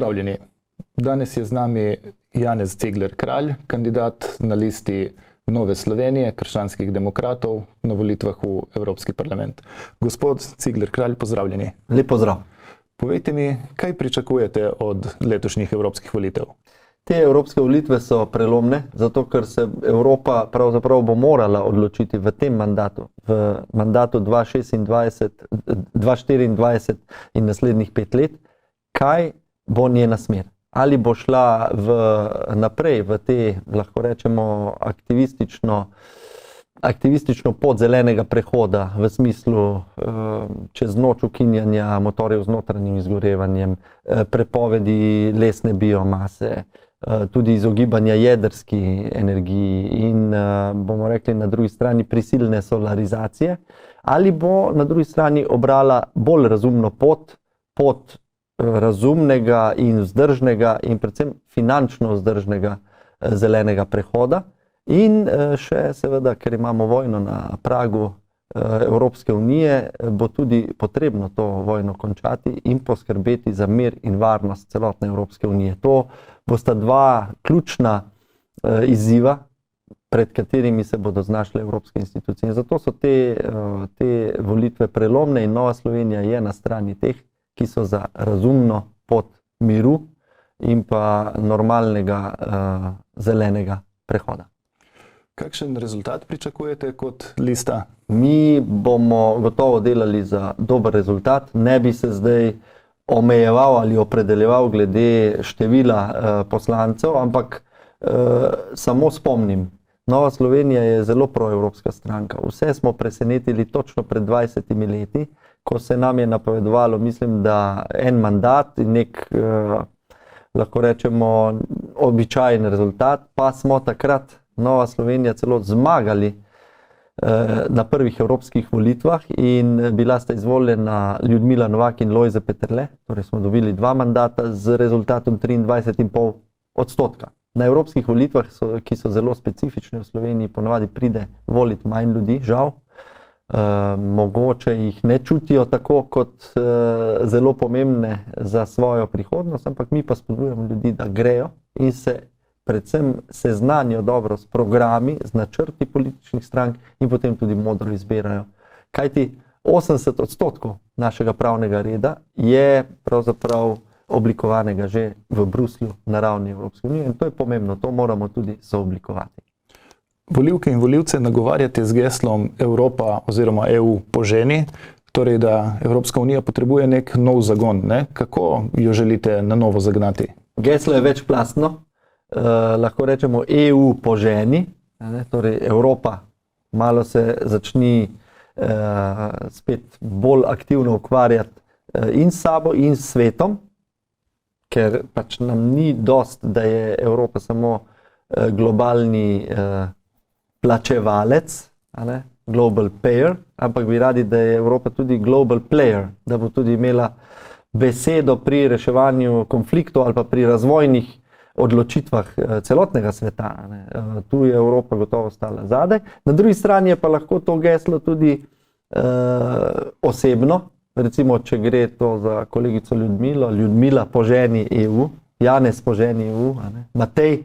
Pozdravljeni. Danes je z nami Janez Cigler Kralj, kandidat na listi Nove Slovenije, krščanskih demokratov na volitvah v Evropski parlament. Gospod Cigler Kralj, pozdravljeni. Lep pozdrav. Povejte mi, kaj pričakujete od letošnjih evropskih volitev? Te evropske volitve so prelomne, zato ker se Evropa pravzaprav bo morala odločiti v tem mandatu, v mandatu 2026, 2024 in naslednjih 5 let, kaj bo njena smer. Ali bo šla naprej v te, lahko rečemo, aktivistično pot zelenega prehoda v smislu čez noč ukinjanja motorjev z notranjim izgorevanjem, prepovedi lesne biomase, tudi izogibanja jedrski energiji in bomo rekli na drugi strani prisilne solarizacije, ali bo na drugi strani obrala bolj razumno pot razumnega in vzdržnega in predvsem finančno vzdržnega zelenega prehoda. In še seveda, ker imamo vojno na pragu Evropske unije, bo tudi potrebno to vojno končati in poskrbeti za mir in varnost celotne Evropske unije. To bosta dva ključna izziva, pred katerimi se bodo znašle evropske institucije. In zato so te volitve prelomne in Nova Slovenija je na strani teh, ki so za razumno pot miru in pa normalnega zelenega prehoda. Kakšen rezultat pričakujete kot lista? Mi bomo gotovo delali za dober rezultat. Ne bi se zdaj omejeval ali opredeljeval glede števila poslancev, ampak samo spomnim. Nova Slovenija je zelo proevropska stranka. Vse smo presenetili točno pred 20 leti, ko se nam je napovedovalo, mislim, da en mandat in nek, lahko rečemo, običajen rezultat, pa smo takrat Nova Slovenija celo zmagali na prvih evropskih volitvah in bila sta izvoljena Ljudmila Novak in Lojze Peterle, torej smo dobili 2 mandata z rezultatom 23,5%. Na evropskih volitvah, ki so zelo specifične v Sloveniji, ponavadi pride voliti manj ljudi, žal. Mogoče jih ne čutijo tako kot zelo pomembne za svojo prihodnost, ampak mi pa spodbujamo ljudi, da grejo in se predvsem seznanijo dobro s programi, z načrti političnih strank in potem tudi modro izbirajo. Kajti 80% našega pravnega reda je pravzaprav oblikovanega že v Bruslju na ravni Evropske unije in to je pomembno, to moramo tudi sooblikovati. Volivke in volivce nagovarjate z geslom Evropa oziroma EU poženi, torej da Evropska unija potrebuje nek nov zagon, ne? Kako jo želite na novo zagnati? Geslo je večplastno. Lahko rečemo EU poženi, torej Evropa malo se začni spet bolj aktivno ukvarjati in s sabo in s svetom, ker pač nam ni dost, da je Evropa samo globalni plačevalec, global payer, ampak bi radi, da je Evropa tudi global player, da bo tudi imela besedo pri reševanju konfliktov ali pa pri razvojnih odločitvah celotnega sveta. Tu je Evropa gotovo stala zadaj. Na drugi strani je pa lahko to geslo tudi osebno, recimo, če gre to za kolegico Ljudmilo, Ljudmila poženi EU, Janez poženi EU, Matej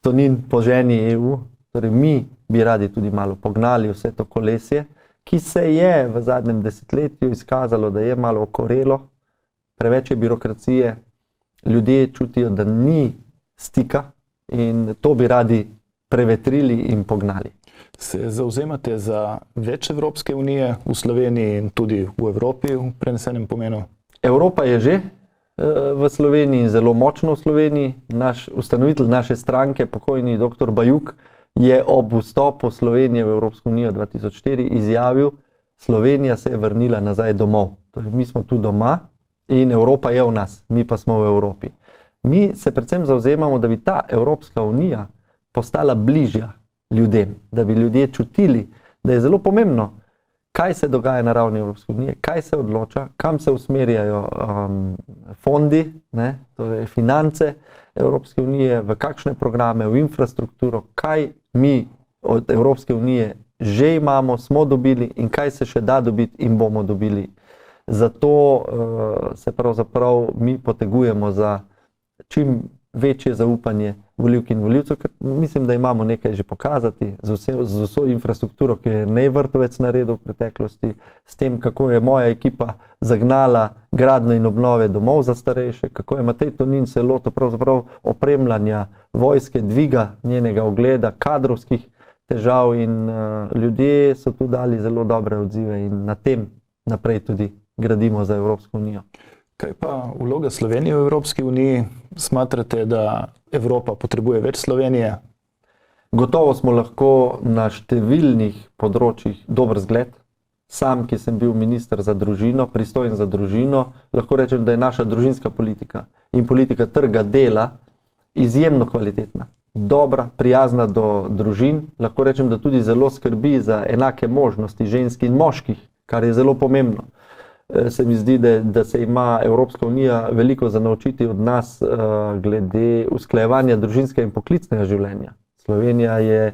Tonin poženi EU, torej mi bi radi tudi malo pognali vse to kolesje, ki se je v zadnjem desetletju izkazalo, da je malo okorelo, preveč je birokracije, ljudje čutijo, da ni stika in to bi radi prevetrili in pognali. Se zavzemate za več Evropske unije v Sloveniji in tudi v Evropi v prenesenem pomenu? Evropa je že v Sloveniji, zelo močno v Sloveniji. Ustanovitelj naše stranke, pokojni dr. Bajuk, je ob vstopu Slovenije v Evropsko unijo 2004 izjavil, Slovenija se je vrnila nazaj domov. Torej, mi smo tu doma in Evropa je v nas, mi pa smo v Evropi. Mi se predvsem zavzemamo, da bi ta Evropska unija postala bližja ljudem, da bi ljudje čutili, da je zelo pomembno, kaj se dogaja na ravni Evropske unije, kaj se odloča, kam se usmerjajo fondi, torej finance Evropske unije, v kakšne programe, v infrastrukturo, kaj mi od Evropske unije že imamo, smo dobili in kaj se še da dobiti in bomo dobili. Zato se pravzaprav mi potegujemo za čim večje zaupanje volivk in volivcev, ker mislim, da imamo nekaj že pokazati z vso infrastrukturo, ki je Nej Vrtovec naredil v preteklosti, s tem, kako je moja ekipa zagnala gradnjo in obnove domov za starejše, kako je Matej Tonin se lotil pravzaprav opremljanja vojske, dviga njenega ugleda, kadrovskih težav in ljudje so tu dali zelo dobre odzive in na tem naprej tudi gradimo za Evropsko unijo. Kaj pa vloga Slovenije v Evropski uniji? Smatrate, da Evropa potrebuje več Slovenije? Gotovo smo lahko na številnih področjih dober zgled. Sam, ki sem bil minister za družino, pristojen za družino, lahko rečem, da je naša družinska politika in politika trga dela izjemno kvalitetna, dobra, prijazna do družin. Lahko rečem, da tudi zelo skrbi za enake možnosti žensk in moških, kar je zelo pomembno. Se mi zdi, da se ima Evropska unija veliko za naučiti od nas glede usklajevanja družinskega in poklicnega življenja. Slovenija je,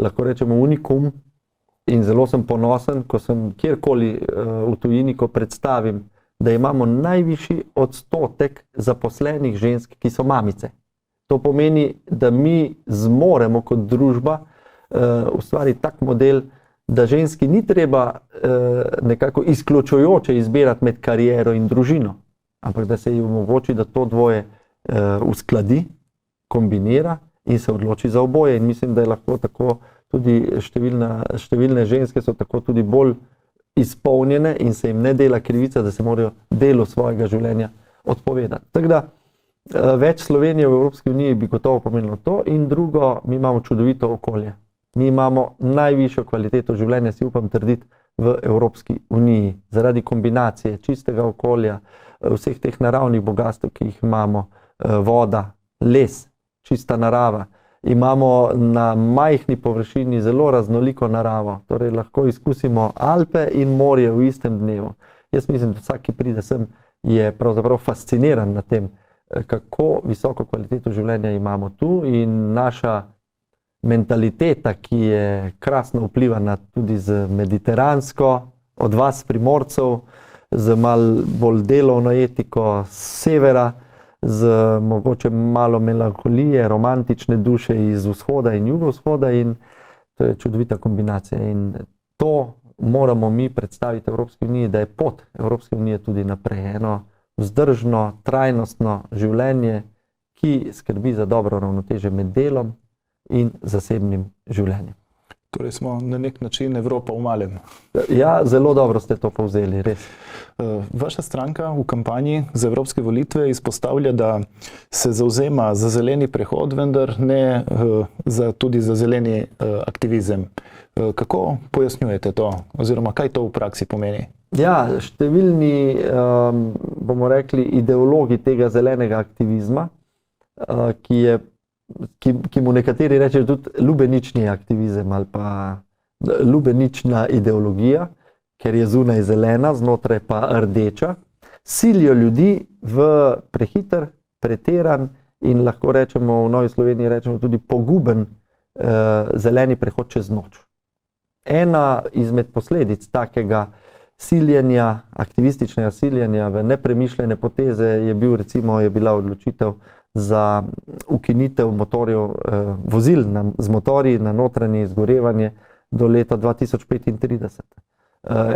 lahko rečemo, unikum in zelo sem ponosen, ko sem kjerkoli v tujini, ko predstavim, da imamo najvišji odstotek zaposlenih žensk, ki so mamice. To pomeni, da mi zmoremo kot družba ustvariti tak model, da ženski ni treba nekako izključujoče izbirati med kariero in družino, ampak da se ji omogoči, da to dvoje uskladi, kombinira in se odloči za oboje. In mislim, da je lahko tako tudi številne ženske so tako tudi bolj izpolnjene in se jim ne dela krivica, da se morajo delu svojega življenja odpovedati. Tako da več Slovenije v Evropski uniji bi gotovo pomenilo to in drugo, mi imamo čudovito okolje. Mi imamo najvišjo kvaliteto življenja, si upam trditi, v Evropski uniji. Zaradi kombinacije čistega okolja, vseh teh naravnih bogastev, ki jih imamo, voda, les, čista narava. Imamo na majhni površini zelo raznoliko naravo, torej lahko izkusimo Alpe in morje v istem dnevu. Jaz mislim, da vsak, ki pride sem, je pravzaprav fasciniran nad tem, kako visoko kvaliteto življenja imamo tu in naša mentaliteta, ki je krasno vplivana tudi z mediteransko, od vas Primorcev, z malo bolj delovno etiko z severa, z mogoče malo melankolije, romantične duše iz vzhoda in jugovzhoda in to je čudovita kombinacija. In to moramo mi predstaviti Evropski uniji, da je pot Evropske unije tudi naprej. Eno vzdržno, trajnostno življenje, ki skrbi za dobro ravnotežje med delom in zasebnim življenjem. Torej smo na nek način Evropa v malem. Ja, zelo dobro ste to povzeli, res. Vaša stranka v kampanji za evropske volitve izpostavlja, da se zavzema za zeleni prehod, vendar ne tudi za zeleni aktivizem. Kako pojasnjujete to, oziroma kaj to v praksi pomeni? Ja, številni, bomo rekli, ideologi tega zelenega aktivizma, ki mu nekateri rečejo tudi lubenični aktivizem ali pa lubenična ideologija, ker je zunaj zelena, znotraj pa rdeča, silijo ljudi v prehiter, pretiran in lahko rečemo, v Novi Sloveniji rečemo tudi poguben zeleni prehod čez noč. Ena izmed posledic takega siljenja, aktivističnega siljenja v nepremišljene poteze je bila odločitev za ukinitev motorjev, vozil z motorji na notranje izgorevanje do leta 2035.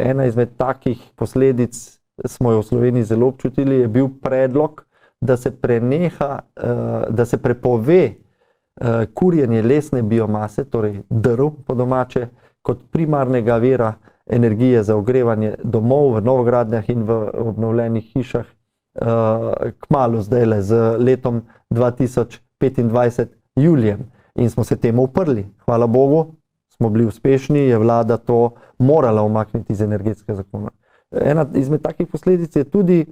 Ena izmed takih posledic, smo jo v Sloveniji zelo občutili, je bil predlog, da se prepove kurjenje lesne biomase, torej drv po domače, kot primarnega vira energije za ogrevanje domov v novogradnjah in v obnovljenih hišah, kmalu zdajle z letom 2025 julijem. In smo se temu uprli. Hvala Bogu, smo bili uspešni, je vlada to morala umakniti iz energetskega zakona. Ena izmed takih posledic je tudi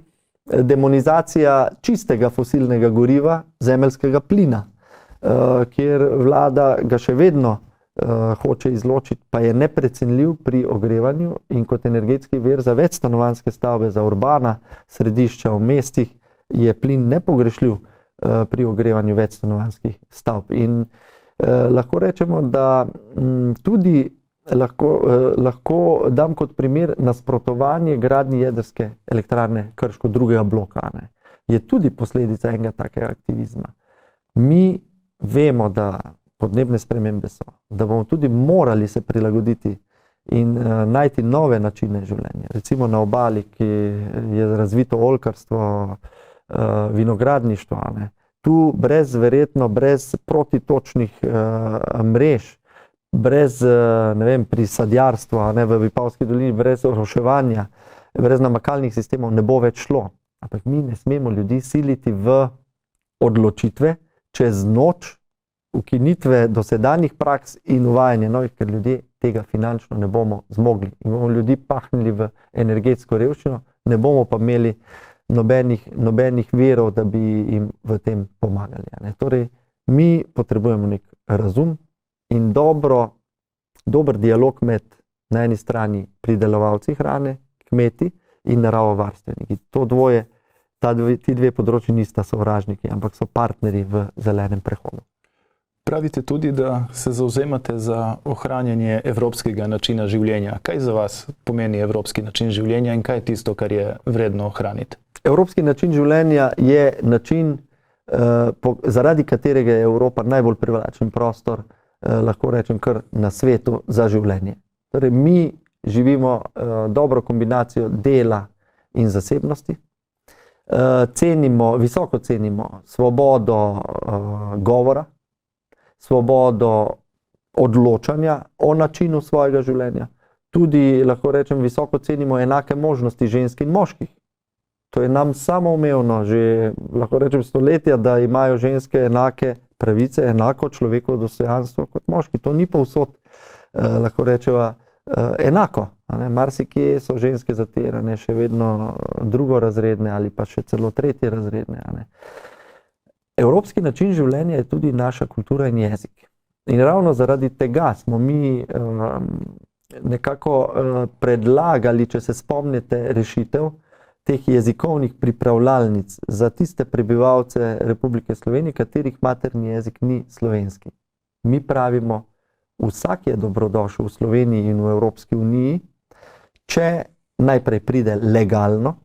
demonizacija čistega fosilnega goriva, zemeljskega plina, kjer vlada ga še vedno hoče izločiti, pa je neprecenljiv pri ogrevanju in kot energetski vir za večstanovanjske stavbe, za urbana središča v mestih je plin nepogrešljiv pri ogrevanju večstanovanjskih stavb. In lahko rečemo, da tudi lahko dam kot primer nasprotovanje gradnji jedrske elektrarne Krško drugega bloka. je tudi posledica enega takega aktivizma. Mi vemo, da podnebne spremembe so, da bomo tudi morali se prilagoditi in najti nove načine življenja. Recimo na obali, ki je razvito oljkarstvo, vinogradništvo, ne. Tu verjetno brez protitočnih mrež, brez pri sadjarstvu, v Vipavski dolini, brez oroševanja, brez namakalnih sistemov ne bo več šlo. Ampak mi ne smemo ljudi siliti v odločitve čez noč, ukinitve dosedanjih praks in uvajanje novih, ker ljudje tega finančno ne bomo zmogli. In bomo ljudi pahnili v energetsko revščino, ne bomo pa imeli nobenih virov, da bi jim v tem pomagali. Torej, mi potrebujemo nek razum in dober dialog med na eni strani pridelovalci hrane, kmeti in naravovarstveniki. To dvoje, ti dve področji nista sovražniki, ampak so partnerji v zelenem prehodu. Pravite tudi, da se zavzemate za ohranjanje evropskega načina življenja. Kaj za vas pomeni evropski način življenja in kaj je tisto, kar je vredno ohraniti? Evropski način življenja je način, zaradi katerega je Evropa najbolj privlačen prostor, lahko rečem kar na svetu, za življenje. Torej, mi živimo dobro kombinacijo dela in zasebnosti. Visoko cenimo svobodo govora, svobodo odločanja o načinu svojega življenja. Tudi, lahko rečem, visoko cenimo enake možnosti žensk in moških. To je nam samoumevno, že lahko rečem stoletja, da imajo ženske enake pravice, enako človekovo dostojanstvo kot moški. To ni povsod, lahko rečeva, enako. Marsikje so ženske zatirane, še vedno drugorazredne ali pa še celo tretjerazredne. Evropski način življenja je tudi naša kultura in jezik. In ravno zaradi tega smo mi nekako predlagali, če se spomnite, rešitev teh jezikovnih pripravljalnic za tiste prebivalce Republike Slovenije, katerih materni jezik ni slovenski. Mi pravimo, vsak je dobrodošel v Sloveniji in v Evropski uniji, če najprej pride legalno,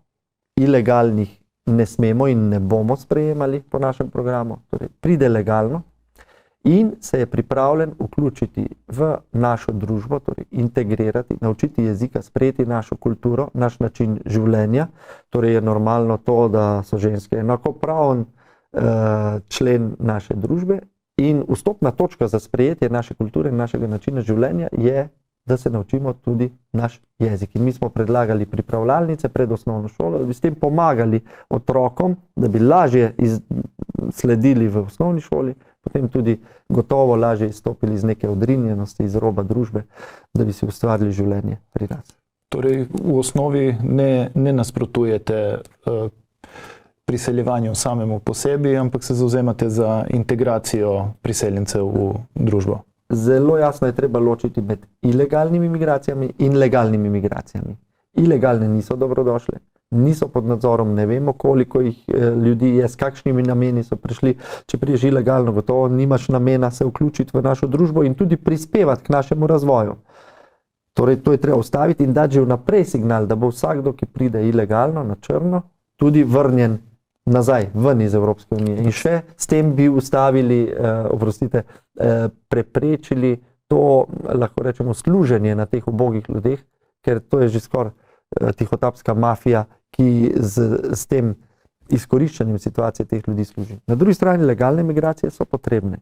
ilegalnih ne smemo in ne bomo sprejemali po našem programu, torej pride legalno in se je pripravljen vključiti v našo družbo, torej integrirati, naučiti jezika, sprejeti našo kulturo, naš način življenja. Torej je normalno to, da so ženske enakopraven člen naše družbe in vstopna točka za sprejetje naše kulture in našega načina življenja je, da se naučimo tudi naš jezik. In mi smo predlagali pripravljalnice pred osnovno šolo, da bi s tem pomagali otrokom, da bi lažje sledili v osnovni šoli, potem tudi gotovo lažje izstopili iz neke odrinjenosti, iz roba družbe, da bi si ustvarili življenje pri nas. Torej, v osnovi ne nasprotujete priseljevanju samemu po sebi, ampak se zavzemate za integracijo priseljencev v družbo. Zelo jasno je treba ločiti med ilegalnimi migracijami in legalnimi migracijami. Ilegalne niso dobrodošle, niso pod nadzorom, ne vemo, koliko jih ljudi je, s kakšnimi nameni so prišli. Če prideš ilegalno, gotovo nimaš namena se vključiti v našo družbo in tudi prispevati k našemu razvoju. Torej, to je treba ustaviti in dati že vnaprej signal, da bo vsakdo, ki pride ilegalno, na črno, tudi vrnjen nazaj, ven iz Evropske unije. In še s tem bi ustavili, preprečili to, lahko rečemo, služenje na teh ubogih ljudeh, ker to je že skoraj tihotapska mafija, ki s tem izkoriščanjem situacije teh ljudi služi. Na drugi strani legalne migracije so potrebne.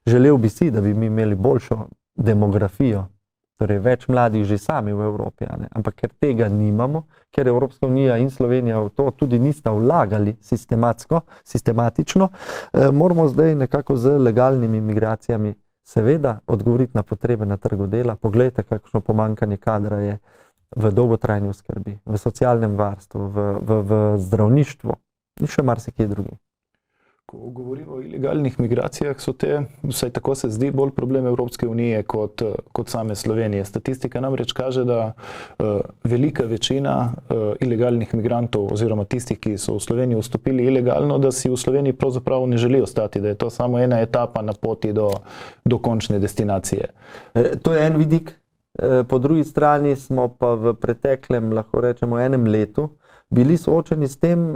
Želel bi si, da bi mi imeli boljšo demografijo, torej več mladih že sami v Evropi, ampak ker tega nimamo, ker Evropska unija in Slovenija v to tudi nista vlagali sistematično, moramo zdaj nekako z legalnimi migracijami seveda odgovoriti na potrebe na trgu dela. Poglejte, kakšno pomanjkanje kadra je v dolgotrajni oskrbi, v socialnem varstvu, v zdravništvu in še marsikje drugi. Ko govorimo o ilegalnih migracijah, so te, vsaj tako se zdi, bolj problem Evropske unije kot same Slovenije. Statistika namreč kaže, da velika večina ilegalnih migrantov oziroma tistih, ki so v Sloveniji vstopili ilegalno, da si v Sloveniji pravzaprav ne želi ostati, da je to samo ena etapa na poti do končne destinacije. To je en vidik. Po drugi strani smo pa v preteklem, lahko rečemo, enem letu bili soočeni s tem,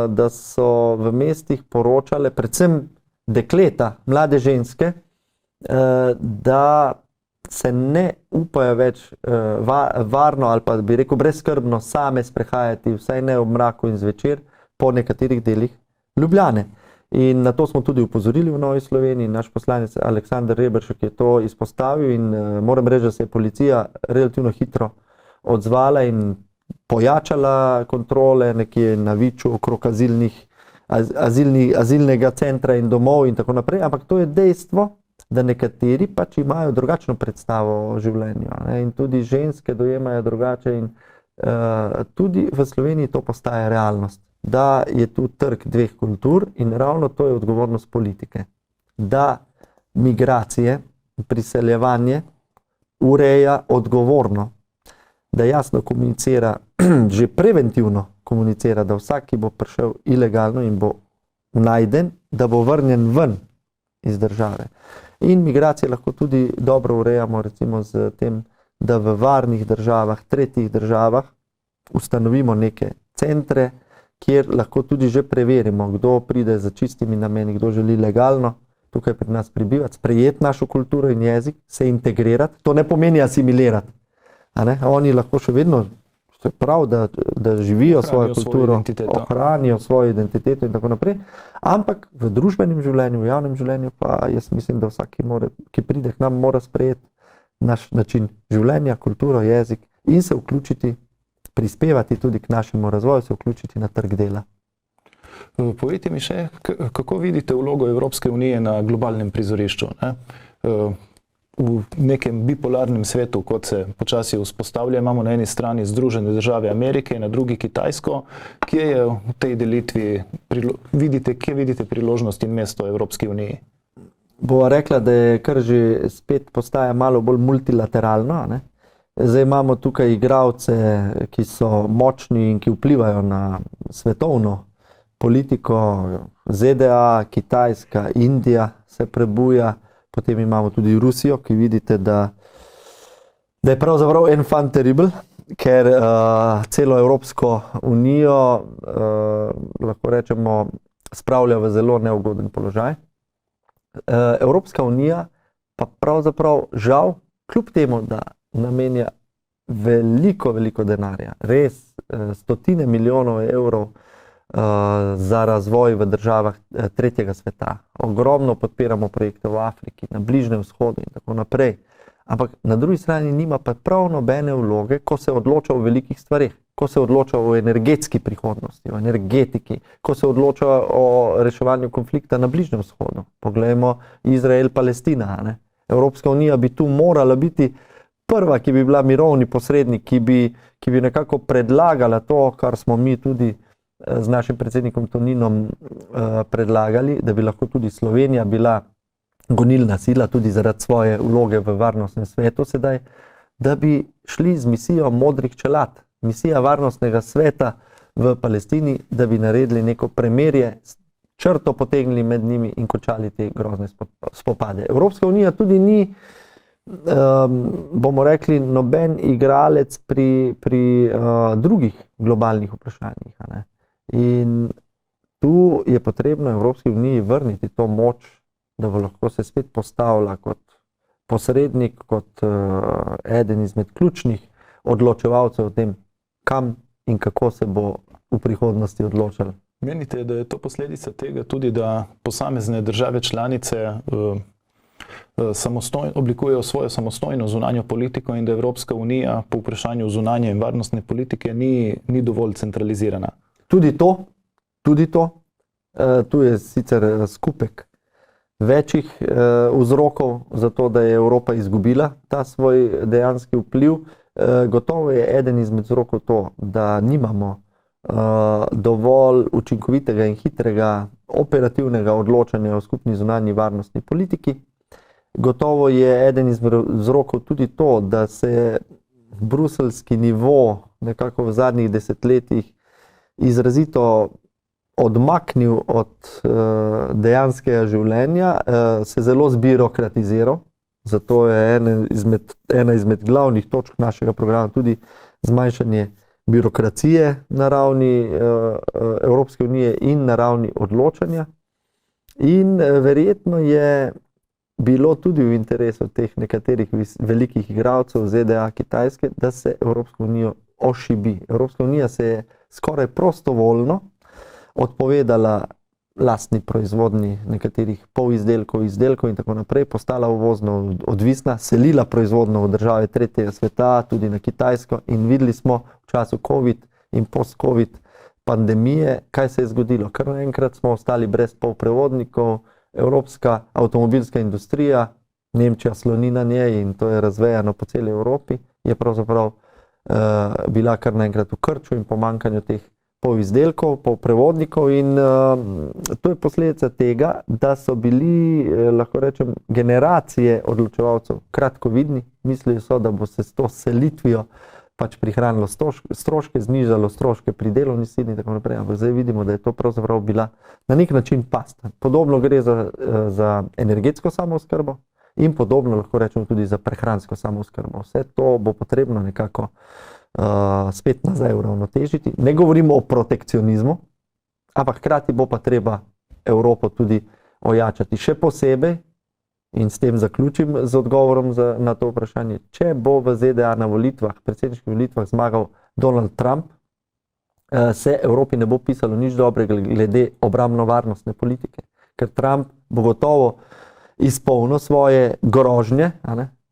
da so v mestih poročale predvsem dekleta, mlade ženske, da se ne upajo več varno ali pa bi rekel brezskrbno same sprehajati, vsaj ne ob mraku in zvečer, po nekaterih delih Ljubljane. In na to smo tudi upozorili v Novi Sloveniji. Naš poslanec Aleksander Reberšek je to izpostavil in moram reči, da se je policija relativno hitro odzvala in pojačala kontrole nekje na Viču okrog azilnega centra in domov in tako naprej, ampak to je dejstvo, da nekateri pač imajo drugačno predstavo o življenju, ne? In tudi ženske dojemajo drugače in tudi v Sloveniji to postaja realnost, da je tu trk dveh kultur in ravno to je odgovornost politike, da migracije, priseljevanje ureja odgovorno, da jasno komunicira, že preventivno komunicira, da vsak, ki bo prišel ilegalno in bo najden, da bo vrnjen ven iz države. In migracije lahko tudi dobro urejamo recimo z tem, da v varnih državah, tretjih državah ustanovimo neke centre, kjer lahko tudi že preverimo, kdo pride za čistimi nameni, kdo želi legalno tukaj pri nas prebivati, sprejeti našo kulturo in jezik, se integrirati. To ne pomeni asimilirati. Oni lahko še vedno, to je prav, da živijo svojo kulturo, ohranijo svojo identiteto in tako naprej, ampak v družbenem življenju, v javnem življenju pa jaz mislim, da vsak, ki pride k nam, mora sprejeti naš način življenja, kulturo, jezik in se vključiti, prispevati tudi k našemu razvoju, se vključiti na trg dela. Povejte mi še, kako vidite vlogo Evropske unije na globalnem prizorišču, ne? V nekem bipolarnem svetu, kot se počasi vzpostavlja, imamo na eni strani Združene države Amerike, na drugi Kitajsko. Kje je v tej delitvi, kje vidite priložnost in mesto Evropske unije? Bova rekla, da je kar že spet postaja malo bolj multilateralno, ne? Zdaj imamo tukaj igralce, ki so močni in ki vplivajo na svetovno politiko, ZDA, Kitajska, Indija se prebuja. Potem imamo tudi Rusijo, ki vidite, da je pravzaprav enfant terrible, ker celo Evropsko unijo lahko rečemo spravlja v zelo neugoden položaj. Evropska unija pa pravzaprav žal, kljub temu, da namenja veliko denarja, res stotine milijonov evrov za razvoj v državah tretjega sveta. Ogromno podpiramo projekte v Afriki, na Bližnjem vzhodu in tako naprej. Ampak na drugi strani nima pa prav nobene vloge, ko se odloča o velikih stvareh, ko se odloča o energetski prihodnosti, o energetiki, ko se odloča o reševanju konflikta na Bližnjem vzhodu. Poglejmo Izrael-Palestina, ne? Evropska unija bi tu morala biti prva, ki bi bila mirovni posrednik, ki bi nekako predlagala to, kar smo mi tudi z našim predsednikom Toninom predlagali, da bi lahko tudi Slovenija bila gonilna sila, tudi zaradi svoje vloge v varnostnem svetu sedaj, da bi šli z misijo modrih čelad, misija varnostnega sveta v Palestini, da bi naredili neko premirje, črto potegnili med njimi in končali te grozne spopade. Evropska unija tudi ni, bomo rekli, noben igralec pri drugih globalnih vprašanjih, ne? In tu je potrebno Evropski uniji vrniti to moč, da bo lahko se spet postavila kot posrednik, kot eden izmed ključnih odločevalcev o tem, kam in kako se bo v prihodnosti odločalo. Menite, da je to posledica tega tudi, da posamezne države članice oblikujejo svojo samostojno zunanjo politiko in da Evropska unija po vprašanju zunanje in varnostne politike ni dovolj centralizirana? Tudi to. Tu je sicer skupek večjih vzrokov za to, da je Evropa izgubila ta svoj dejanski vpliv. Gotovo je eden izmed vzrokov to, da nimamo dovolj učinkovitega in hitrega operativnega odločanja o skupni zunanji varnostni politiki. Gotovo je eden izmed vzrokov tudi to, da se bruseljski nivo nekako v zadnjih desetletjih izrazito odmaknil od dejanskega življenja, se zelo zbirokratiziral. Zato je ena izmed glavnih točk našega programa tudi zmanjšanje birokracije na ravni Evropske unije in na ravni odločanja. In verjetno je bilo tudi v interesu teh nekaterih velikih igralcev ZDA, Kitajske, da se Evropsko unijo ošibi. Evropska unija se je skoraj prostovoljno odpovedala lastni proizvodnji nekaterih polizdelkov, izdelkov in tako naprej, postala uvozno odvisna, selila proizvodnjo v države tretjega sveta, tudi na Kitajsko, in videli smo v času COVID in post-COVID pandemije, kaj se je zgodilo. Kar naenkrat smo ostali brez polprevodnikov, evropska avtomobilska industrija, Nemčija sloni na njej in to je razvejano po celi Evropi, je pravzaprav bila kar naenkrat v krču in pomanjkanju teh polizdelkov, polprevodnikov, in to je posledica tega, da so bili, lahko rečem, generacije odločevalcev kratkovidni, mislili so, da bo se s to selitvijo pač prihranilo stroške, znižalo stroške pri delovni sili in tako naprej, ampak zdaj vidimo, da je to pravzaprav bila na nek način past. Podobno gre za energetsko samooskrbo in podobno lahko rečemo tudi za prehransko samooskrbo. Vse to bo potrebno nekako spet nazaj uravnotežiti. Ne govorimo o protekcionizmu, ampak hkrati bo pa treba Evropo tudi ojačati. Še posebej, in s tem zaključim z odgovorom na to vprašanje, če bo v ZDA na volitvah, predsedniških volitvah zmagal Donald Trump, se Evropi ne bo pisalo nič dobrega glede obrambno-varnostne politike, ker Trump bo gotovo izpolnil svoje grožnje,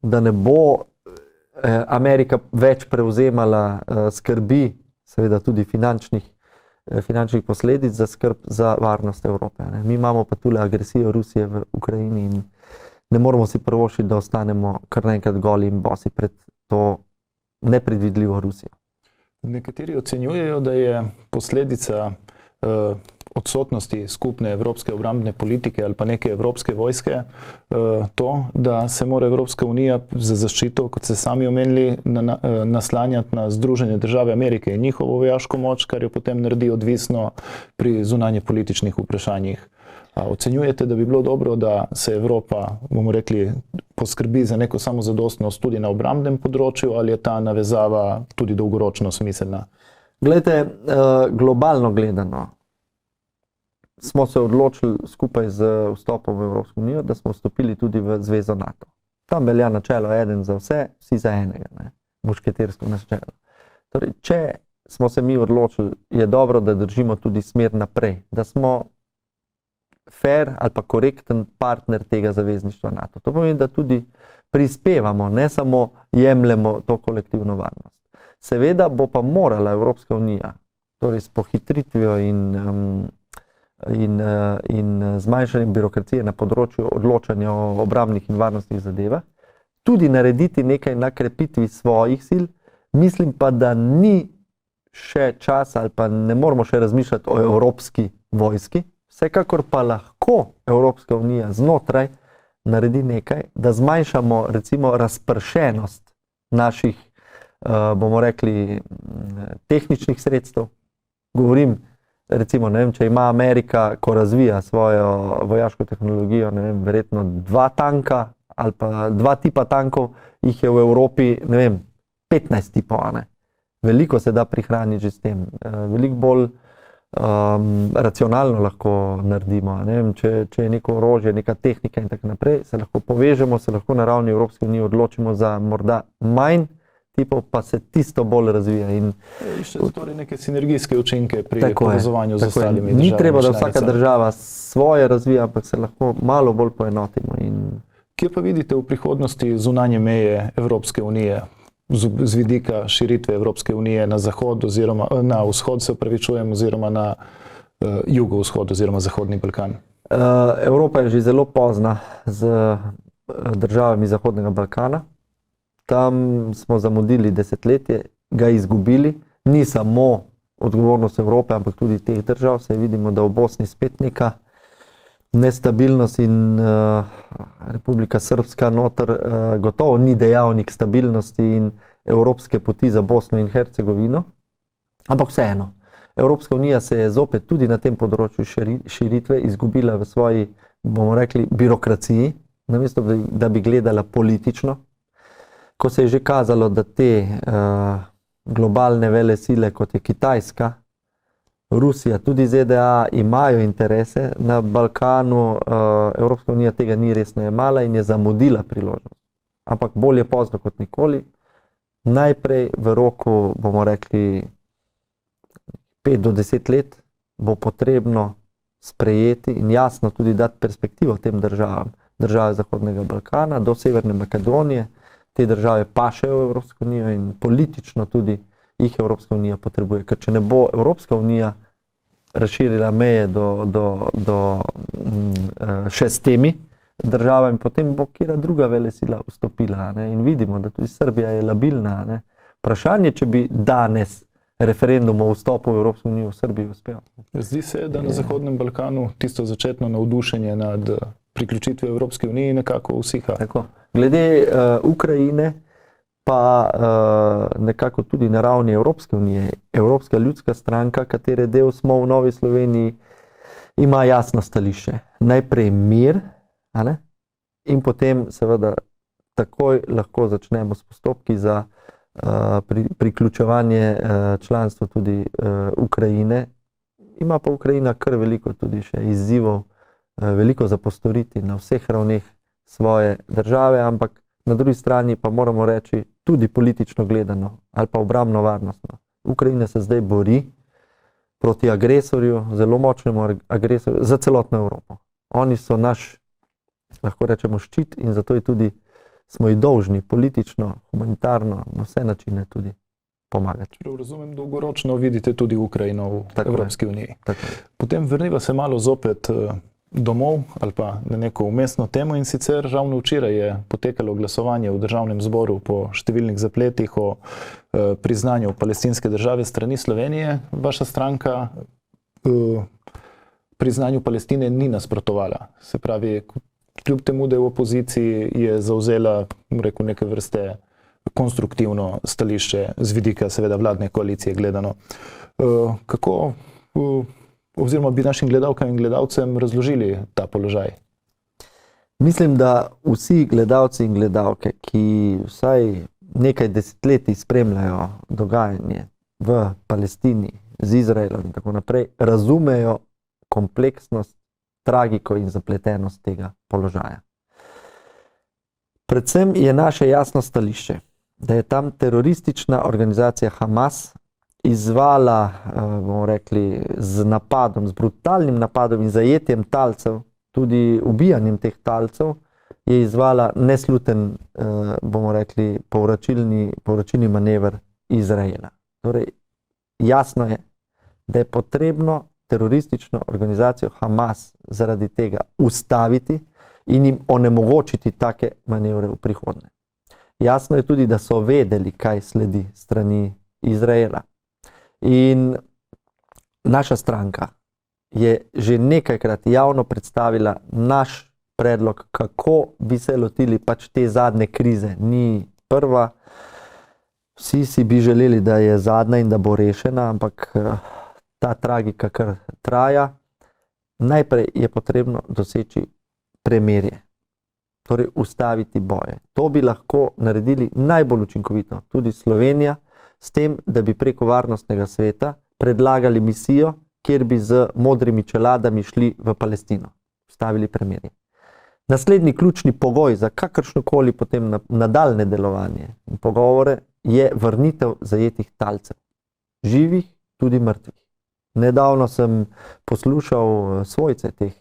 da ne bo Amerika več prevzemala skrbi, seveda tudi finančnih posledic za skrb za varnost Evrope. Mi imamo pa tule agresijo Rusije v Ukrajini in ne moramo si privoščiti, da ostanemo kar naenkrat goli in bosi pred to nepredvidljivo Rusijo. Nekateri ocenjujejo, da je posledica odsotnosti skupne evropske obrambne politike ali pa neke evropske vojske to, da se mora Evropska unija za zaščito, kot ste sami omenili, naslanjati na Združene države Amerike in njihovo vojaško moč, kar jo potem naredi odvisno pri zunanje političnih vprašanjih. Ocenjujete, da bi bilo dobro, da se Evropa, bomo rekli, poskrbi za neko samozadostnost tudi na obrambnem področju, ali je ta navezava tudi dolgoročno smiselna? Glejte, globalno gledano, smo se odločili skupaj z vstopom v Evropsko unijo, da smo vstopili tudi v zvezo NATO. Tam velja načelo eden za vse, vsi za enega, mušketersko načelo. Torej, če smo se mi odločili, je dobro, da držimo tudi smer naprej, da smo fair ali pa korekten partner tega zavezništva NATO. To pomeni, da tudi prispevamo, ne samo jemljemo to kolektivno varnost. Seveda bo pa morala Evropska unija, torej s pohitritvijo in zmanjšanjem birokracije na področju odločanja o obrambnih in varnostnih zadevah, tudi narediti nekaj na krepitvi svojih sil. Mislim pa, da ni še čas ali pa ne moramo še razmišljati o evropski vojski. Vsekakor pa lahko Evropska unija znotraj naredi nekaj, da zmanjšamo recimo razpršenost naših, bomo rekli, tehničnih sredstev. Govorim, recimo, ne vem, če ima Amerika, ko razvija svojo vojaško tehnologijo, ne vem, verjetno 2 tanka ali pa 2 tipa tankov, jih je v Evropi, ne vem, 15 tipov, Veliko se da prihraniti že s tem. Veliko bolj racionalno lahko naredimo. Ne vem, če je neko orožje, neka tehnika in tako naprej, se lahko povežemo, se lahko na ravni Evropske unije odločimo za morda manj tipov, pa se tisto bolj razvija. In še torej neke sinergijske učinke pri povezovanju z ostalimi državami. Ni treba, da vsaka država svoje razvija, ampak se lahko malo bolj poenotimo. Kje pa vidite v prihodnosti zunanje meje Evropske unije? Z vidika širitve Evropske unije na zahod oziroma na vzhod, se opravičujem, oziroma na jugovzhod oziroma Zahodni Balkan? Evropa je že zelo pozna z državami Zahodnega Balkana. Tam smo zamudili desetletje, ga izgubili. Ni samo odgovornost Evrope, ampak tudi teh držav. Se vidimo, da v Bosni spet neka nestabilnost in Republika Srpska noter gotovo ni dejavnik stabilnosti in evropske poti za Bosno in Hercegovino. Ampak vseeno, Evropska unija se je zopet tudi na tem področju širitve izgubila v svoji, bomo rekli, birokraciji, namesto da bi gledala politično. Ko se je že kazalo, da te globalne velesile, kot je Kitajska, Rusija, tudi ZDA imajo interese na Balkanu, Evropska unija tega ni resno jemala in je zamudila priložnost. Ampak bolje pozno kot nikoli. Najprej v roku, bomo rekli, 5 do 10 let bo potrebno sprejeti in jasno tudi dati perspektivo tem državam, države Zahodnega Balkana do Severne Makedonije. Te države pašejo v Evropsko unijo in politično tudi jih Evropska unija potrebuje. Ker če ne bo Evropska unija razširila meje še s temi državami, potem bo kjera druga velesila vstopila. Ne? In vidimo, da tudi Srbija je labilna. Ne? Vprašanje, če bi danes referendum o vstopu v Evropsko unijo v Srbiji uspel. Zdi se, da na Zahodnem Balkanu tisto začetno navdušenje nad priključitvijo Evropske unije nekako usiha. Tako. Glede Ukrajine pa nekako tudi na ravni Evropske unije, Evropska ljudska stranka, katere del smo v Novi Sloveniji, ima jasno stališče. Najprej mir, a ne? In potem seveda takoj lahko začnemo s postopki za priključevanje članstva tudi Ukrajine. Ima pa Ukrajina kar veliko tudi še izzivov, veliko za postoriti na vseh ravneh svoje države, ampak na drugi strani pa moramo reči tudi politično gledano ali pa obrambno varnostno. Ukrajina se zdaj bori proti agresorju, zelo močnemu agresorju za celotno Evropo. Oni so naš, lahko rečemo, ščit in zato je tudi smo ji dolžni politično, humanitarno, na vse načine tudi pomagati. Razumem, dolgoročno vidite tudi Ukrajino v Evropski uniji. Tako. Potem vrniva se malo zopet domov ali pa na neko umestno temo in sicer ravno včeraj je potekalo glasovanje v Državnem zboru po številnih zapletih o priznanju palestinske države strani Slovenije. Vaša stranka priznanju Palestine ni nasprotovala. Se pravi, kljub temu, da je v opoziciji, je zavzela, rekel, neke vrste konstruktivno stališče z vidika seveda vladne koalicije gledano. Kako oziroma bi našim gledalkam in gledalcem razložili ta položaj? Mislim, da vsi gledalci in gledalke, ki vsaj nekaj desetletij spremljajo dogajanje v Palestini z Izraelom in tako naprej, razumejo kompleksnost, tragiko in zapletenost tega položaja. Predvsem je naše jasno stališče, da je tam teroristična organizacija Hamas izvala, bomo rekli, z napadom, z brutalnim napadom in zajetjem talcev, tudi ubijanjem teh talcev, je izvala nesluten, bomo rekli, povračilni manever Izraela. Torej, jasno je, da je potrebno teroristično organizacijo Hamas zaradi tega ustaviti in jim onemogočiti take manevre v prihodnje. Jasno je tudi, da so vedeli, kaj sledi strani Izraela. In naša stranka je že nekajkrat javno predstavila naš predlog, kako bi se lotili pač te zadnje krize. Ni prva, vsi si bi želeli, da je zadnja in da bo rešena, ampak ta tragika kar traja. Najprej je potrebno doseči premirje, torej ustaviti boje. To bi lahko naredili najbolj učinkovito, tudi Slovenija, s tem, da bi preko Varnostnega sveta predlagali misijo, kjer bi z modrimi čeladami šli v Palestino, ustavili premirje. Naslednji ključni pogoj za kakršnokoli potem nadaljne delovanje in pogovore je vrnitev zajetih talcev, živih, tudi mrtvih. Nedavno sem poslušal svojce teh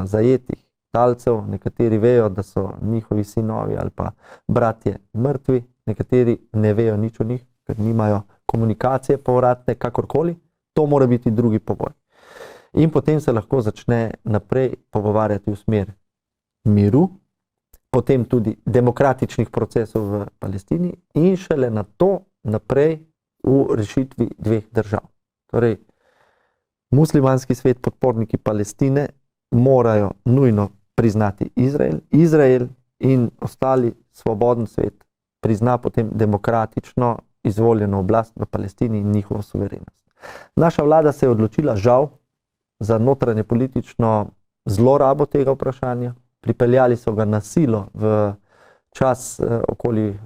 zajetih talcev, nekateri vejo, da so njihovi sinovi ali pa bratje mrtvi, nekateri ne vejo nič o njih, ker nimajo komunikacije povratne, kakorkoli. To mora biti drugi pogoj. In potem se lahko začne naprej pogovarjati v smer miru, potem tudi demokratičnih procesov v Palestini in šele na to naprej v rešitvi dveh držav. Torej, muslimanski svet, podporniki Palestine morajo nujno priznati Izrael. Izrael in ostali svoboden svet prizna potem demokratično izvoljeno oblast v Palestini in njihovo suverenost. Naša vlada se je odločila, žal, za notranje politično zlorabo tega vprašanja. Pripeljali so ga na silo v čas okoli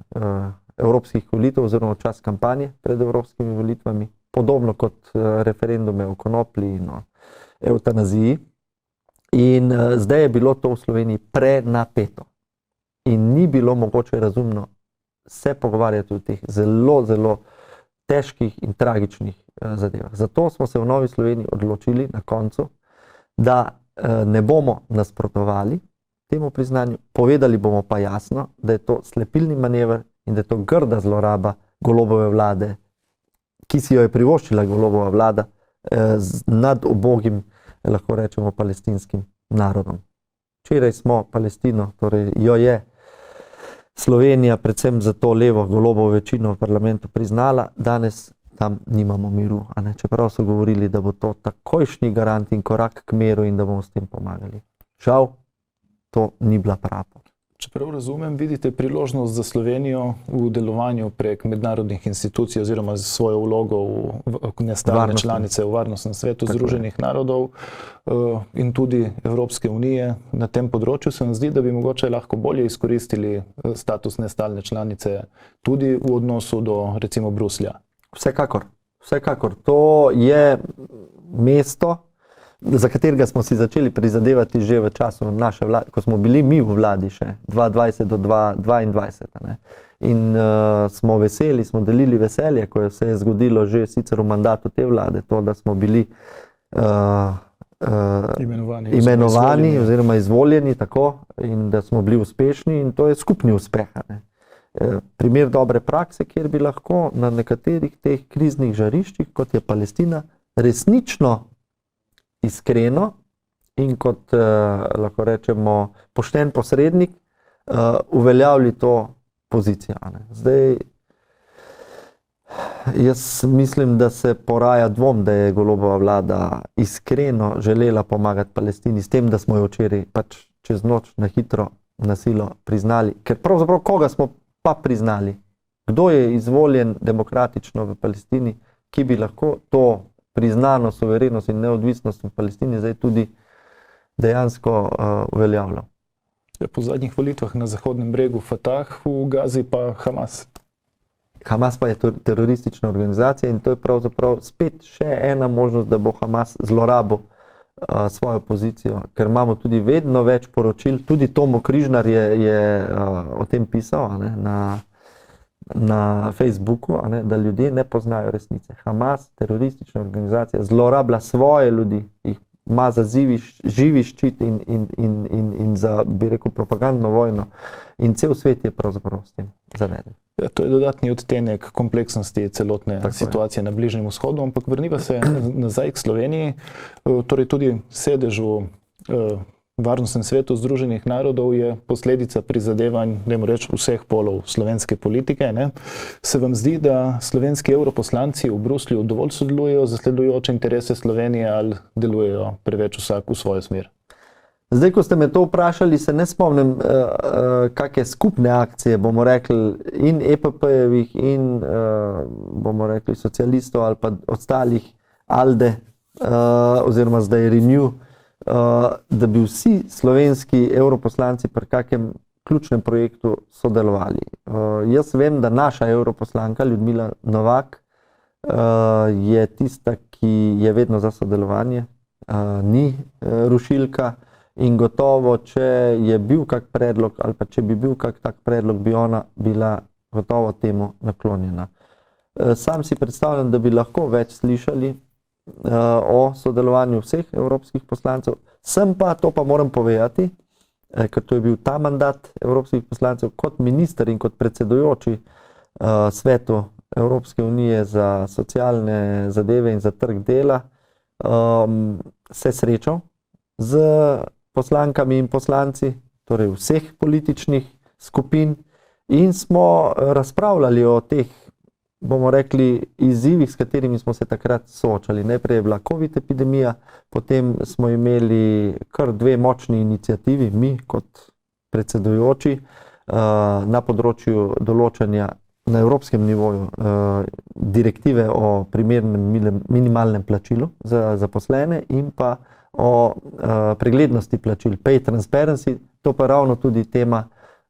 evropskih volitev oziroma v čas kampanje pred evropskimi volitvami, podobno kot referendume o konoplji in o evtanaziji. In zdaj je bilo to v Sloveniji prenapeto. In ni bilo mogoče razumno se pogovarjati o teh zelo, zelo težkih in tragičnih zadevah. Zato smo se v Novi Sloveniji odločili na koncu, da ne bomo nasprotovali temu priznanju, povedali bomo pa jasno, da je to slepilni manever in da je to grda zloraba Golobove vlade, ki si jo je privoščila Golobova vlada nad ubogim, lahko rečemo, palestinskim narodom. Včeraj smo Palestino, torej jo je Slovenija, predvsem za to levo Golobovo večino v parlamentu priznala, danes tam nimamo miru, a ne? Čeprav so govorili, da bo to takojšnji garant in korak k miru in da bomo s tem pomagali. Žal, to ni bila prava pot. Čeprav razumem, vidite priložnost za Slovenijo v delovanju prek mednarodnih institucij oziroma z svojo vlogo v nestalne članice v Varnostnem svetu Združenih narodov in tudi Evropske unije. Na tem področju se nam zdi, da bi mogoče lahko bolje izkoristili status nestalne članice tudi v odnosu do recimo Bruslja. Vsekakor, vsekakor. To je mesto, za katerega smo si začeli prizadevati že v času naše vlade, ko smo bili mi v vladi še 2020 do 2022. Ne? In smo veseli, smo delili veselje, ko se je zgodilo že sicer v mandatu te vlade, to, da smo bili imenovani oziroma izvoljeni tako in da smo bili uspešni in to je skupni uspeh. Ne? Primer dobre prakse, kjer bi lahko na nekaterih teh kriznih žariščih, kot je Palestina, resnično iskreno in kot, lahko rečemo, pošten posrednik uveljavili to pozicijo. Zdaj, jaz mislim, da se poraja dvom, da je Golobova vlada iskreno želela pomagati Palestini s tem, da smo jo včeraj pač čez noč na hitro, na silo priznali. Ker pravzaprav koga smo pa priznali? Kdo je izvoljen demokratično v Palestini, ki bi lahko to priznano suverenost in neodvisnost v Palestini zdaj tudi dejansko uveljavljal? Po zadnjih volitvah na Zahodnem bregu Fatah, v Gazi pa Hamas. Hamas pa je teroristična organizacija in to je pravzaprav spet še ena možnost, da bo Hamas zlorabil svojo pozicijo, ker imamo tudi vedno več poročil, tudi Tomo Križnar je o tem pisal na Facebooku, da ljudje ne poznajo resnice. Hamas, teroristična organizacija, zlorablja svoje ljudi, jih ima za živi ščit in za, bi rekel, propagandno vojno. In cel svet je pravzaprav s tem zaveden. Ja, to je dodatni odtenek kompleksnosti celotne situacije na Bližnjem vzhodu, ampak vrniva se nazaj k Sloveniji. Torej tudi sedež v Varnostnem svetu Združenih narodov je posledica prizadevanj, dajmo reči, vseh polov slovenske politike. Ne? Se vam zdi, da slovenski evroposlanci v Bruslju dovolj sodelujejo, zasledujoče interese Slovenije ali delujejo preveč vsak v svojo smer? Zdaj, ko ste me to vprašali, se ne spomnim, kakšne skupne akcije, bomo rekli, in EPP-jevih in, bomo rekli, socialistov ali pa ostalih, ALDE oziroma zdaj Renew, da bi vsi slovenski evroposlanci pri kakem ključnem projektu sodelovali. Jaz vem, da naša evroposlanka Ljudmila Novak je tista, ki je vedno za sodelovanje, ni rušilka in gotovo, če je bil kak predlog ali pa če bi bil kak tak predlog, bi ona bila gotovo temu naklonjena. Sam si predstavljam, da bi lahko več slišali o sodelovanju vseh evropskih poslancev. Sem pa, to pa moram povedati, ker to je bil ta mandat evropskih poslancev kot minister in kot predsedujoči svetu Evropske unije za socialne zadeve in za trg dela, se srečal z poslankami in poslanci, torej vseh političnih skupin in smo razpravljali o teh, bomo rekli, izzivih, s katerimi smo se takrat soočali. Najprej je bila COVID epidemija, potem smo imeli kar dve močni iniciativi, mi kot predsedujoči, na področju določanja na evropskem nivoju direktive o primernem minimalnem plačilu za zaposlene in pa o preglednosti plačil, pay transparency, to pa ravno tudi tema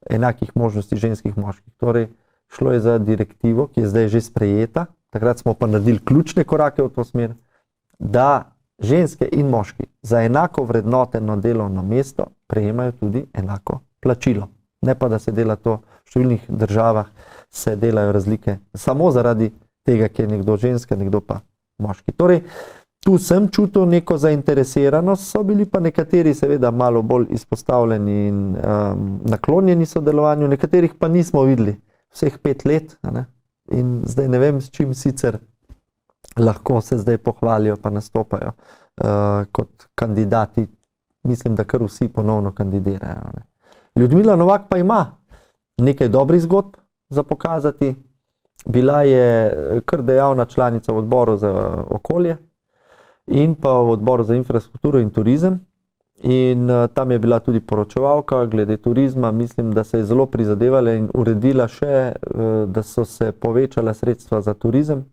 enakih možnosti ženskih moških. Torej, šlo je za direktivo, ki je zdaj že sprejeta, takrat smo pa naredili ključne korake v to smer, da ženske in moški za enako vrednoteno delovno mesto prejemajo tudi enako plačilo. Ne pa, da se dela to v številnih državah, se delajo razlike samo zaradi tega, ker je nekdo ženska, nekdo pa moški. Torej, tu sem čutil neko zainteresiranost, so bili pa nekateri seveda malo bolj izpostavljeni in naklonjeni sodelovanju, nekaterih pa nismo videli vseh 5 let, ne? In zdaj ne vem, s čim sicer lahko se zdaj pohvalijo pa nastopajo kot kandidati. Mislim, da kar vsi ponovno kandidirajo. Ne? Ljudmila Novak pa ima nekaj dobrih zgodb za pokazati. Bila je kar dejavna članica v odboru za okolje in pa v odboru za infrastrukturo in turizem. In tam je bila tudi poročevalka glede turizma. Mislim, da se je zelo prizadevala in uredila še, da so se povečala sredstva za turizem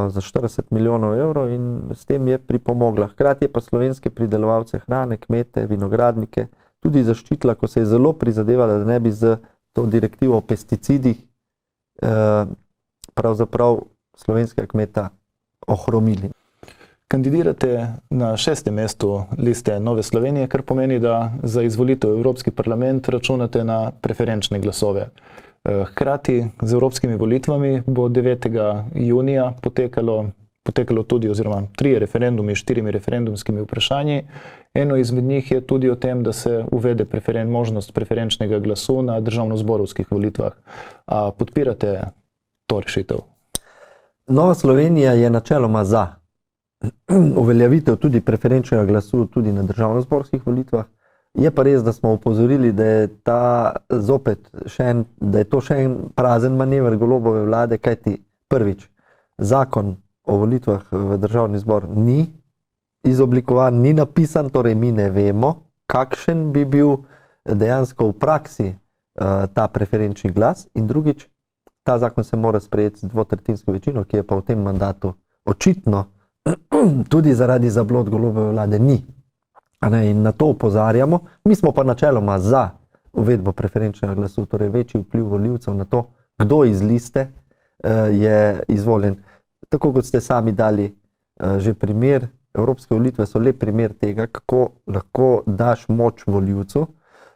za 40 milijonov evrov in s tem je pripomogla. Hkrati je pa slovenske pridelovalce hrane, kmete, vinogradnike tudi zaščitila, ko se je zelo prizadevala, da ne bi z to direktivo o pesticidih pravzaprav slovenskega kmeta ohromili. Kandidirate na 6. mestu liste Nove Slovenije, kar pomeni, da za izvolitev v Evropski parlament računate na preferenčne glasove. Hkrati z evropskimi volitvami bo 9. junija potekalo tudi oziroma 3 referendumi s 4 referendumskimi vprašanji. Eno izmed njih je tudi o tem, da se uvede možnost preferenčnega glasu na državnozborovskih volitvah. A podpirate to rešitev? Nova Slovenija je načeloma za uveljavitev tudi preferenčnega glasu tudi na državnozborskih volitvah. Je pa res, da smo opozorili, da je to še en prazen manever Golobove vlade, kajti prvič, zakon o volitvah v državni zbor ni izoblikovan, ni napisan, torej mi ne vemo, kakšen bi bil dejansko v praksi ta preferenčni glas. In drugič, ta zakon se mora sprejeti z dvotretjinsko večino, ki je pa v tem mandatu očitno tudi zaradi zablod Golobove vlade ni. In na to opozarjamo. Mi smo pa načeloma za uvedbo preferenčnega glasu, torej večji vpliv volivcev na to, kdo iz liste je izvoljen. Tako kot ste sami dali že primer, evropske volitve so lep primer tega, kako lahko daš moč volivcu,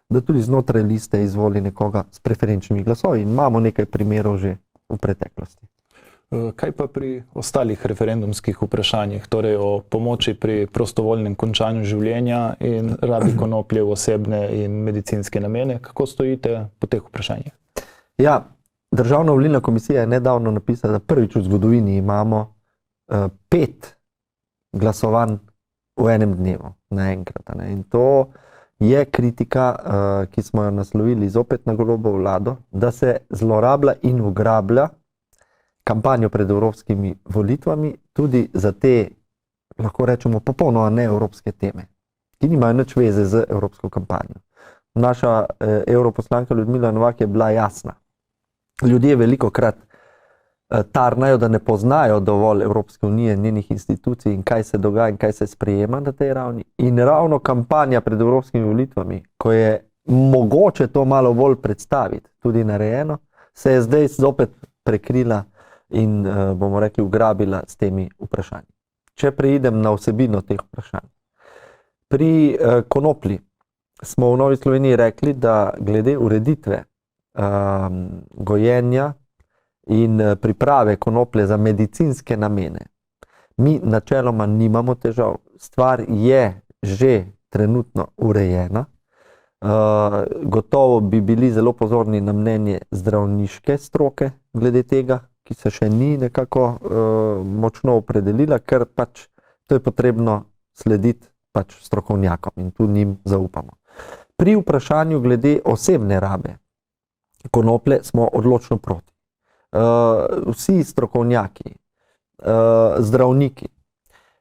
da tudi znotraj liste izvoli nekoga s preferenčnimi glasovi. In imamo nekaj primerov že v preteklosti. Kaj pa pri ostalih referendumskih vprašanjih, torej o pomoči pri prostovoljnem končanju življenja in rabi konoplje v osebne in medicinske namene? Kako stojite po teh vprašanjih? Ja, Državna volilna komisija je nedavno napisala, da prvič v zgodovini imamo 5 glasovanj v enem dnevu, naenkrat. In to je kritika, ki smo jo naslovili zopet na Golobovo vlado, da se zlorablja in ugrablja kampanjo pred evropskimi volitvami tudi za te, lahko rečemo, popolnoma neevropske teme, ki nimajo nič veze z evropsko kampanjo. Naša evroposlanka Ljudmila Novak je bila jasna. Ljudje velikokrat tarnajo, da ne poznajo dovolj Evropske unije, njenih institucij in kaj se dogaja in kaj se sprejema na tej ravni. In ravno kampanja pred evropskimi volitvami, ko je mogoče to malo bolj predstaviti, tudi narejeno, se je zdaj zopet prekrila in bomo rekli ugrabila s temi vprašanji. Če preidem na vsebino teh vprašanj. Pri konoplji smo v Novi Sloveniji rekli, da glede ureditve gojenja in priprave konoplje za medicinske namene mi načeloma nimamo težav. Stvar je že trenutno urejena. Gotovo bi bili zelo pozorni na mnenje zdravniške stroke glede tega, ki se še ni nekako močno opredelila, ker pač to je potrebno slediti pač strokovnjakom in tu njim zaupamo. Pri vprašanju glede osebne rabe konoplje smo odločno proti. Vsi strokovnjaki, zdravniki,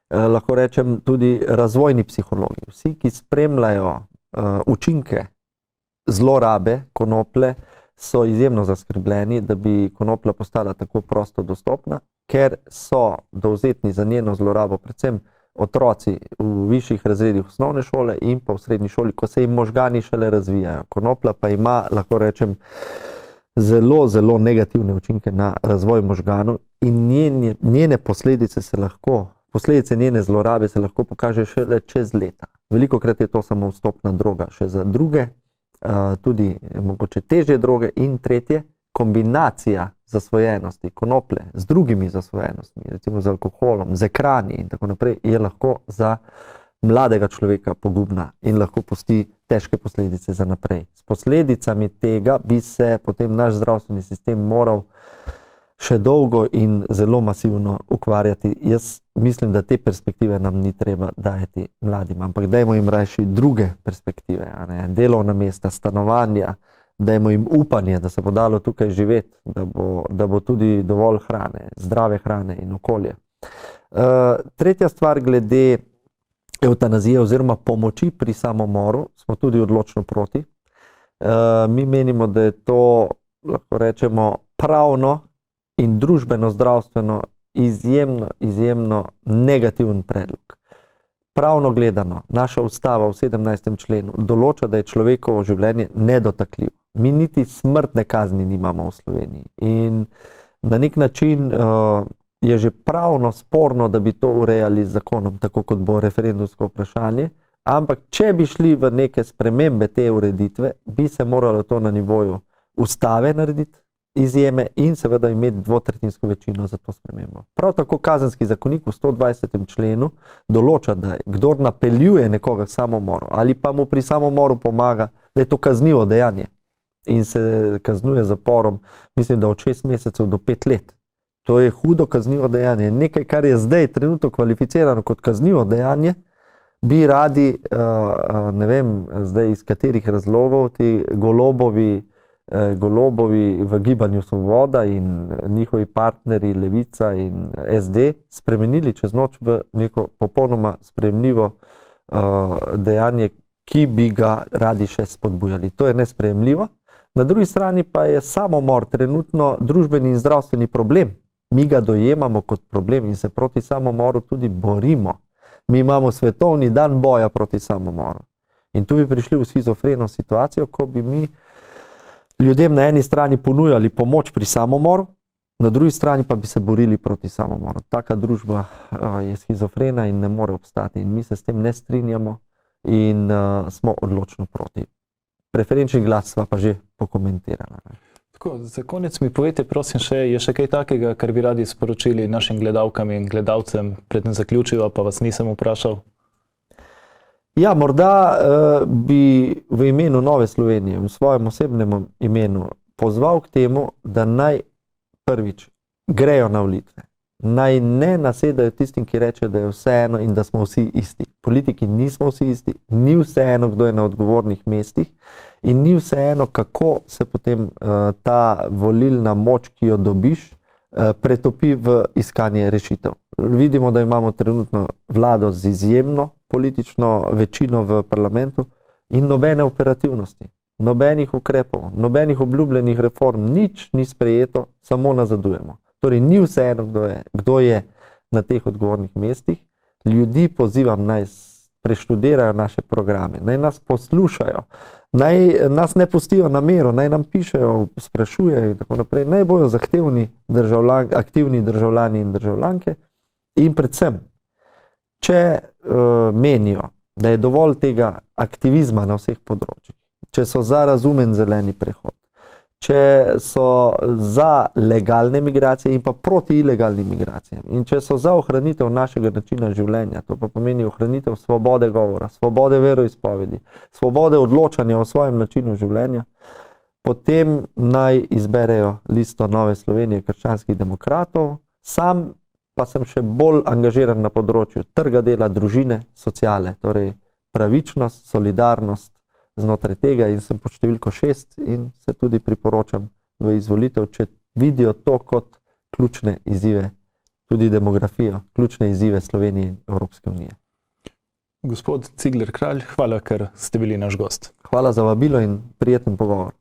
lahko rečem tudi razvojni psihologi, vsi, ki spremljajo učinke zlorabe konoplje, so izjemno zaskrbljeni, da bi konoplja postala tako prosto dostopna, ker so dovzetni za njeno zlorabo predvsem otroci v višjih razredih osnovne šole in pa v srednji šoli, ko se jim možgani šele razvijajo. Konoplja pa ima, lahko rečem, zelo, zelo negativne učinke na razvoj možganov in njene posledice njene zlorabe se lahko pokaže šele čez leta. Velikokrat je to samo vstopna droga, še za druge, tudi mogoče težje droge, in tretje, kombinacija zasvojenosti konoplje z drugimi zasvojenostmi, recimo z alkoholom, z ekrani in tako naprej, je lahko za mladega človeka pogubna in lahko pusti težke posledice za naprej. S posledicami tega bi se potem naš zdravstveni sistem moral še dolgo in zelo masivno ukvarjati. Jaz mislim, da te perspektive nam ni treba dajati mladim, ampak dajmo jim rajši druge perspektive, delovna mesta, stanovanja, dajmo jim upanje, da se bo dalo tukaj živeti, da bo tudi dovolj hrane, zdrave hrane in okolje. Tretja stvar glede evtanazije oziroma pomoči pri samomoru smo tudi odločno proti. Mi menimo, da je to, lahko rečemo, pravno in družbeno zdravstveno izjemno negativen predlog. Pravno gledano, naša ustava v 17. členu določa, da je človekovo življenje nedotakljivo. Mi niti smrtne kazni nimamo v Sloveniji in na nek način je že pravno sporno, da bi to urejali z zakonom, tako kot bo referendumsko vprašanje, ampak če bi šli v neke spremembe te ureditve, bi se moralo to na nivoju ustave narediti, izjeme in seveda imeti dvotretjinsko večino za to spremembo. Prav tako kazenski zakonik v 120. členu določa, da kdor napeljuje nekoga k samomoru ali pa mu pri samomoru pomaga, da je to kaznivo dejanje in se kaznuje z zaporom, mislim, da od 6 mesecev do 5 let. To je hudo kaznivo dejanje. Nekaj, kar je zdaj trenutno kvalificirano kot kaznivo dejanje, bi radi, ne vem zdaj iz katerih razlogov, ti golobovi v Gibanju Svoboda in njihovi partnerji Levica in SD spremenili čez noč v neko popolnoma sprejemljivo dejanje, ki bi ga radi še spodbujali. To je nesprejemljivo. Na drugi strani pa je samomor trenutno družbeni in zdravstveni problem. Mi ga dojemamo kot problem in se proti samomoru tudi borimo. Mi imamo svetovni dan boja proti samomoru. In tu bi prišli v shizofreno situacijo, ko bi mi ljudem na eni strani ponujali pomoč pri samomoru, na drugi strani pa bi se borili proti samomoru. Taka družba je shizofrena in ne more obstati in mi se s tem ne strinjamo in smo odločno proti. Preferenčni glas sva pa že pokomentirala. Tako, za konec mi povejte, prosim, je še kaj takega, kar bi radi sporočili našim gledalkam in gledalcem, preden zaključiva, pa vas nisem vprašal? Ja, morda bi v imenu Nove Slovenije, v svojem osebnem imenu, pozval k temu, da naj prvič grejo na volitve. Naj ne nasedajo tistim, ki rečejo, da je vseeno in da smo vsi isti. Politiki nismo vsi isti, ni vseeno, kdo je na odgovornih mestih in ni vseeno, kako se potem ta volilna moč, ki jo dobiš, pretopi v iskanje rešitev. Vidimo, da imamo trenutno vlado z izjemno politično večino v parlamentu in nobene operativnosti, nobenih ukrepov, nobenih obljubljenih reform, nič ni sprejeto, samo nazadujemo. Torej, ni vseeno, kdo je na teh odgovornih mestih. Ljudi pozivam, naj preštudirajo naše programe, naj nas poslušajo, naj nas ne pustijo na mero, naj nam pišejo, sprašujejo in tako naprej, naj bojo zahtevni aktivni državljani in državljanke in predvsem, če menijo, da je dovolj tega aktivizma na vseh področjih, če so za razumen zeleni prehod, če so za legalne migracije in pa proti ilegalnim migracijam in če so za ohranitev našega načina življenja, to pa pomeni ohranitev svobode govora, svobode veroizpovedi, svobode odločanja o svojem načinu življenja, potem naj izberejo listo Nove Slovenije krščanskih demokratov. Sam pa sem še bolj angažiran na področju trga dela, družine, sociale, torej pravičnost, solidarnost znotraj tega in sem pod številko 6 in se tudi priporočam v izvolitev, če vidijo to kot ključne izzive, tudi demografijo, ključne izzive Slovenije in Evropske unije. Gospod Cigler Kralj, hvala, ker ste bili naš gost. Hvala za vabilo in prijeten pogovor.